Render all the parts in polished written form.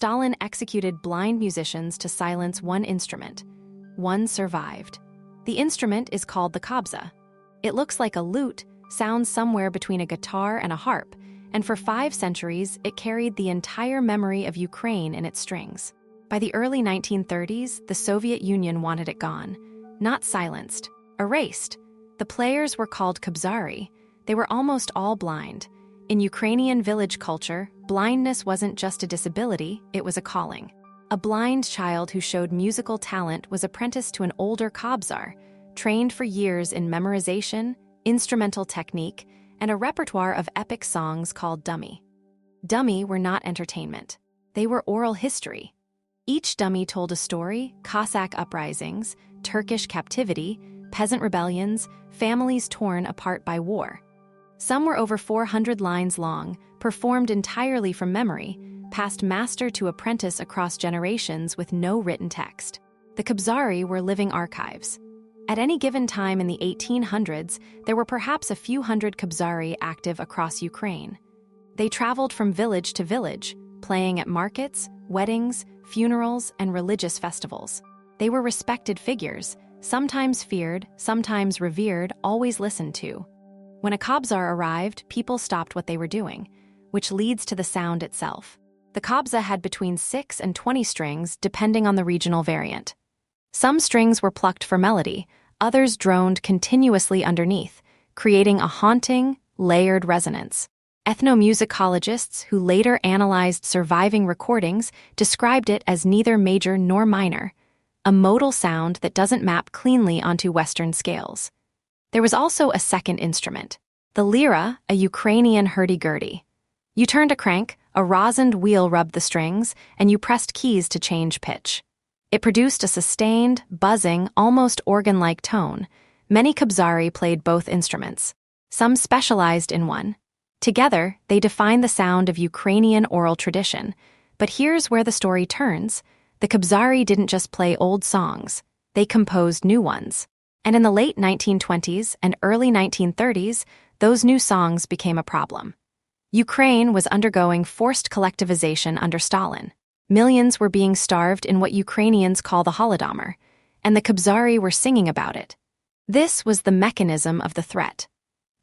Stalin executed blind musicians to silence one instrument. One survived. The instrument is called the Kobza. It looks like a lute, sounds somewhere between a guitar and a harp, and for 5 centuries it carried the entire memory of Ukraine in its strings. By the early 1930s, the Soviet Union wanted it gone. Not silenced, erased. The players were called Kobzari. They were almost all blind. In Ukrainian village culture, blindness wasn't just a disability, it was a calling. A blind child who showed musical talent was apprenticed to an older Kobzar, trained for years in memorization, instrumental technique, and a repertoire of epic songs called dummy. Dummy were not entertainment. They were oral history. Each dummy told a story: Cossack uprisings, Turkish captivity, peasant rebellions, families torn apart by war. Some were over 400 lines long, performed entirely from memory, passed master to apprentice across generations with no written text. The Kobzari were living archives. At any given time in the 1800s, there were perhaps a few hundred Kobzari active across Ukraine. They traveled from village to village, playing at markets, weddings, funerals, and religious festivals. They were respected figures, sometimes feared, sometimes revered, always listened to. When a Kobzar arrived, people stopped what they were doing, which leads to the sound itself. The Kobza had between 6 and 20 strings, depending on the regional variant. Some strings were plucked for melody, others droned continuously underneath, creating a haunting, layered resonance. Ethnomusicologists who later analyzed surviving recordings described it as neither major nor minor, a modal sound that doesn't map cleanly onto Western scales. There was also a second instrument, the lira, a Ukrainian hurdy-gurdy. You turned a crank, a rosined wheel rubbed the strings, and you pressed keys to change pitch. It produced a sustained, buzzing, almost organ-like tone. Many Kobzari played both instruments. Some specialized in one. Together, they define the sound of Ukrainian oral tradition. But here's where the story turns. The Kobzari didn't just play old songs. They composed new ones. And in the late 1920s and early 1930s, those new songs became a problem. Ukraine was undergoing forced collectivization under Stalin. Millions were being starved in what Ukrainians call the Holodomor, and the Kobzari were singing about it. This was the mechanism of the threat.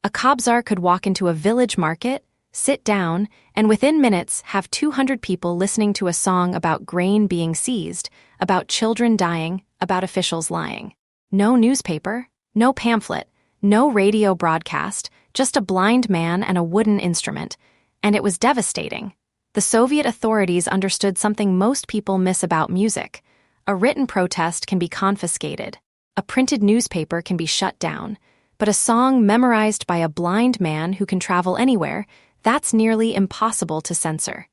A Kobzar could walk into a village market, sit down, and within minutes have 200 people listening to a song about grain being seized, about children dying, about officials lying. No newspaper, no pamphlet, no radio broadcast, just a blind man and a wooden instrument, and it was devastating. The Soviet authorities understood something most people miss about music. A written protest can be confiscated. A printed newspaper can be shut down. But a song memorized by a blind man who can travel anywhere, that's nearly impossible to censor.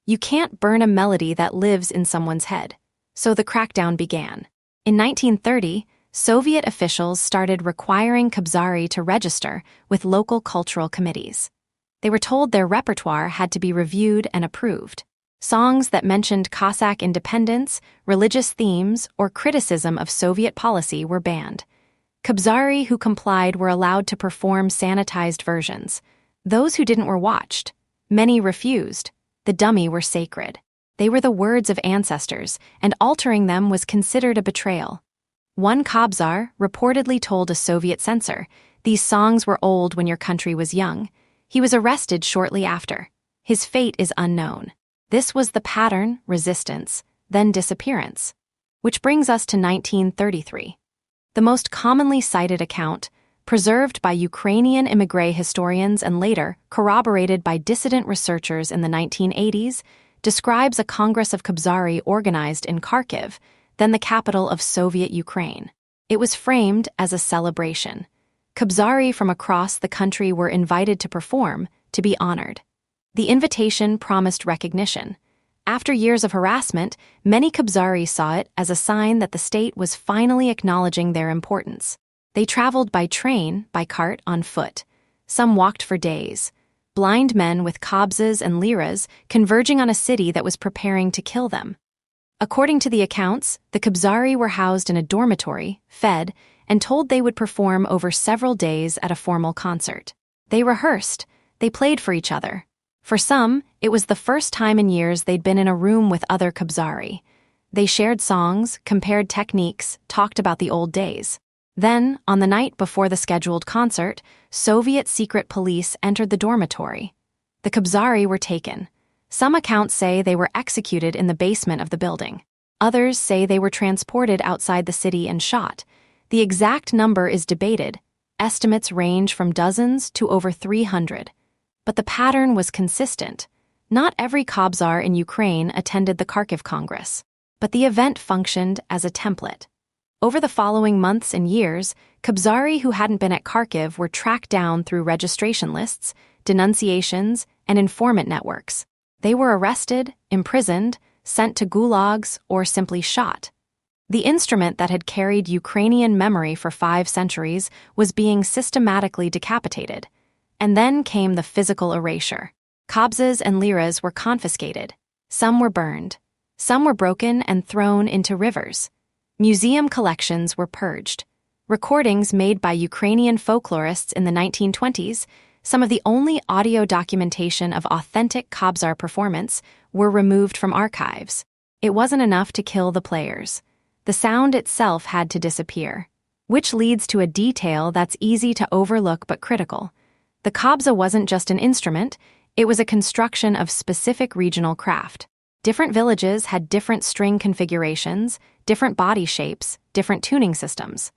You can't burn a melody that lives in someone's head. So the crackdown began. In 1930, Soviet officials started requiring Kobzari to register with local cultural committees. They were told their repertoire had to be reviewed and approved. Songs that mentioned Cossack independence, religious themes, or criticism of Soviet policy were banned. Kobzari who complied were allowed to perform sanitized versions. Those who didn't were watched. Many refused. The dummy were sacred. They were the words of ancestors, and altering them was considered a betrayal. One Kobzar reportedly told a Soviet censor, "These songs were old when your country was young." He was arrested shortly after. His fate is unknown. This was the pattern: resistance, then disappearance. Which brings us to 1933. The most commonly cited account, preserved by Ukrainian émigré historians and later corroborated by dissident researchers in the 1980s, describes a Congress of Kobzari organized in Kharkiv, then the capital of Soviet Ukraine. It was framed as a celebration. Kobzari from across the country were invited to perform, to be honored. The invitation promised recognition. After years of harassment, many Kobzari saw it as a sign that the state was finally acknowledging their importance. They traveled by train, by cart, on foot. Some walked for days. Blind men with kobzas and liras converging on a city that was preparing to kill them. According to the accounts, the Kobzari were housed in a dormitory, fed, and told they would perform over several days at a formal concert. They rehearsed. They played for each other. For some, it was the first time in years they'd been in a room with other Kobzari. They shared songs, compared techniques, talked about the old days. Then, on the night before the scheduled concert, Soviet secret police entered the dormitory. The Kobzari were taken. Some accounts say they were executed in the basement of the building. Others say they were transported outside the city and shot. The exact number is debated. Estimates range from dozens to over 300. But the pattern was consistent. Not every Kobzar in Ukraine attended the Kharkiv Congress, but the event functioned as a template. Over the following months and years, Kobzari who hadn't been at Kharkiv were tracked down through registration lists, denunciations, and informant networks. They were arrested, imprisoned, sent to gulags, or simply shot. The instrument that had carried Ukrainian memory for 5 centuries was being systematically decapitated. And then came the physical erasure. Kobzas and liras were confiscated. Some were burned. Some were broken and thrown into rivers. Museum collections were purged. Recordings made by Ukrainian folklorists in the 1920s, some of the only audio documentation of authentic Kobzar performance, were removed from archives. It wasn't enough to kill the players. The sound itself had to disappear. Which leads to a detail that's easy to overlook but critical. The Kobza wasn't just an instrument, it was a construction of specific regional craft. Different villages had different string configurations, different body shapes, different tuning systems.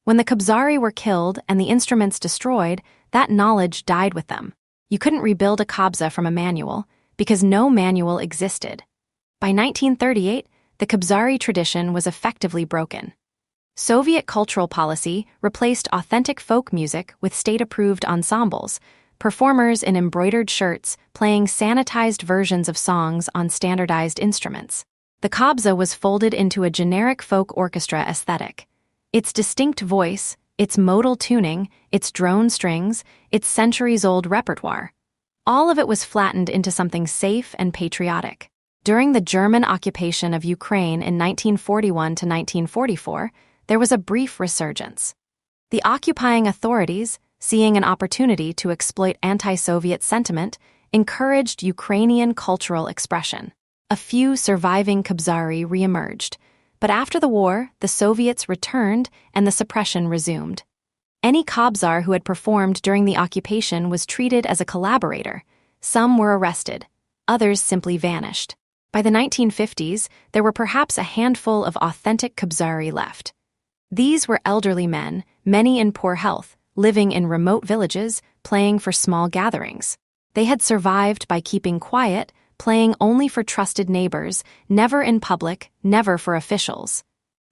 When the Kobzari were killed and the instruments destroyed, that knowledge died with them. You couldn't rebuild a Kobza from a manual, because no manual existed. By 1938, the Kobzari tradition was effectively broken. Soviet cultural policy replaced authentic folk music with state-approved ensembles, performers in embroidered shirts playing sanitized versions of songs on standardized instruments. The Kobza was folded into a generic folk orchestra aesthetic. Its distinct voice, its modal tuning, its drone strings, its centuries-old repertoire. All of it was flattened into something safe and patriotic. During the German occupation of Ukraine in 1941 to 1944, there was a brief resurgence. The occupying authorities, seeing an opportunity to exploit anti-Soviet sentiment, encouraged Ukrainian cultural expression. A few surviving Kobzari re-emerged, but after the war, the Soviets returned and the suppression resumed. Any Kobzar who had performed during the occupation was treated as a collaborator. Some were arrested, others simply vanished. By the 1950s, there were perhaps a handful of authentic Kobzari left. These were elderly men, many in poor health, living in remote villages, playing for small gatherings. They had survived by keeping quiet, playing only for trusted neighbors, never in public, never for officials.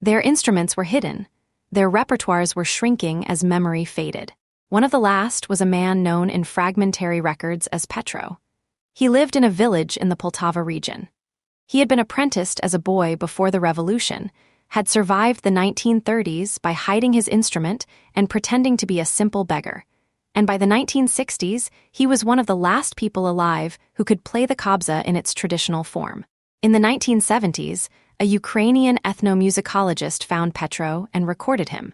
Their instruments were hidden. Their repertoires were shrinking as memory faded. One of the last was a man known in fragmentary records as Petro. He lived in a village in the Poltava region. He had been apprenticed as a boy before the revolution, had survived the 1930s by hiding his instrument and pretending to be a simple beggar. And by the 1960s, he was one of the last people alive who could play the Kobza in its traditional form. In the 1970s, a Ukrainian ethnomusicologist found Petro and recorded him.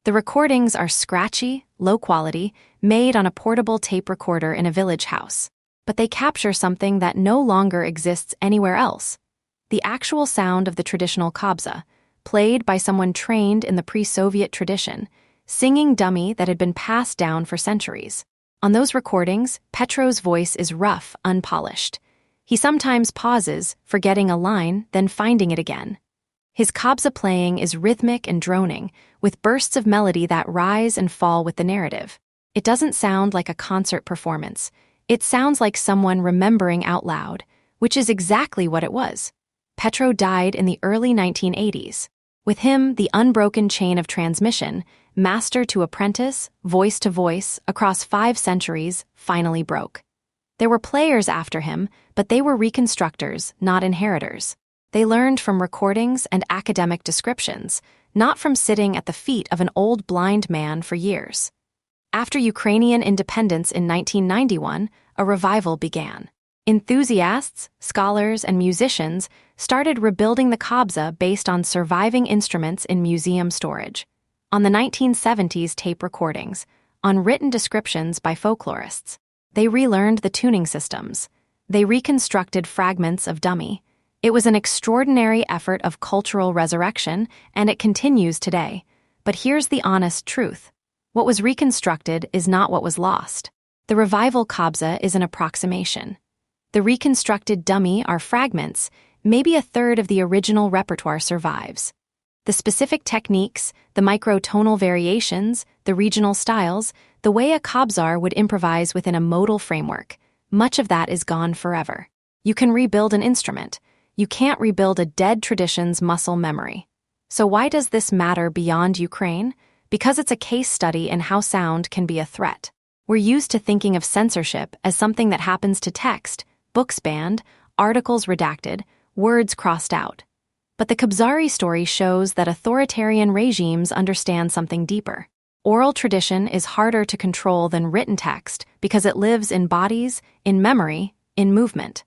The recordings are scratchy, low quality, made on a portable tape recorder in a village house. But they capture something that no longer exists anywhere else. The actual sound of the traditional Kobza, played by someone trained in the pre-Soviet tradition, singing dummy that had been passed down for centuries. On those recordings, Petro's voice is rough, unpolished. He sometimes pauses, forgetting a line, then finding it again. His Kobza playing is rhythmic and droning, with bursts of melody that rise and fall with the narrative. It doesn't sound like a concert performance. It sounds like someone remembering out loud, which is exactly what it was. Petro died in the early 1980s. With him, the unbroken chain of transmission, master to apprentice, voice to voice, across 5 centuries, finally broke. There were players after him, but they were reconstructors, not inheritors. They learned from recordings and academic descriptions, not from sitting at the feet of an old blind man for years. After Ukrainian independence in 1991, a revival began. Enthusiasts, scholars, and musicians started rebuilding the Kobza based on surviving instruments in museum storage, on the 1970s tape recordings, on written descriptions by folklorists. They relearned the tuning systems, They reconstructed fragments of dummy. It was an extraordinary effort of cultural resurrection, and it continues today. But here's the honest truth. What was reconstructed is not what was lost. The revival Kobza is an approximation. The reconstructed dummy are fragments. Maybe a third of the original repertoire survives. The specific techniques, the microtonal variations, the regional styles, the way a Kobzar would improvise within a modal framework, much of that is gone forever. You can rebuild an instrument. You can't rebuild a dead tradition's muscle memory. So why does this matter beyond Ukraine? Because it's a case study in how sound can be a threat. We're used to thinking of censorship as something that happens to text, books banned, articles redacted, words crossed out. But the Kobzari story shows that authoritarian regimes understand something deeper. Oral tradition is harder to control than written text because it lives in bodies, in memory, in movement.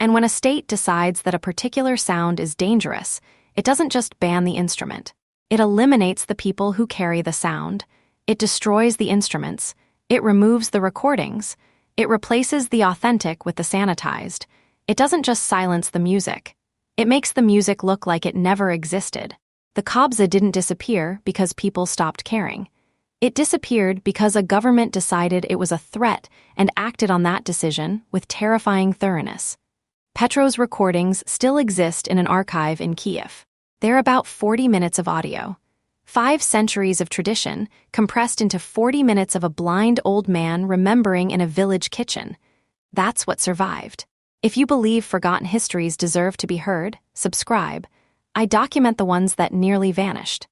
And when a state decides that a particular sound is dangerous, it doesn't just ban the instrument. It eliminates the people who carry the sound. It destroys the instruments. It removes the recordings. It replaces the authentic with the sanitized. It doesn't just silence the music. It makes the music look like it never existed. The Kobza didn't disappear because people stopped caring. It disappeared because a government decided it was a threat and acted on that decision with terrifying thoroughness. Petro's recordings still exist in an archive in Kiev. They're about 40 minutes of audio. 5 centuries of tradition compressed into 40 minutes of a blind old man remembering in a village kitchen. That's what survived. If you believe forgotten histories deserve to be heard, subscribe. I document the ones that nearly vanished.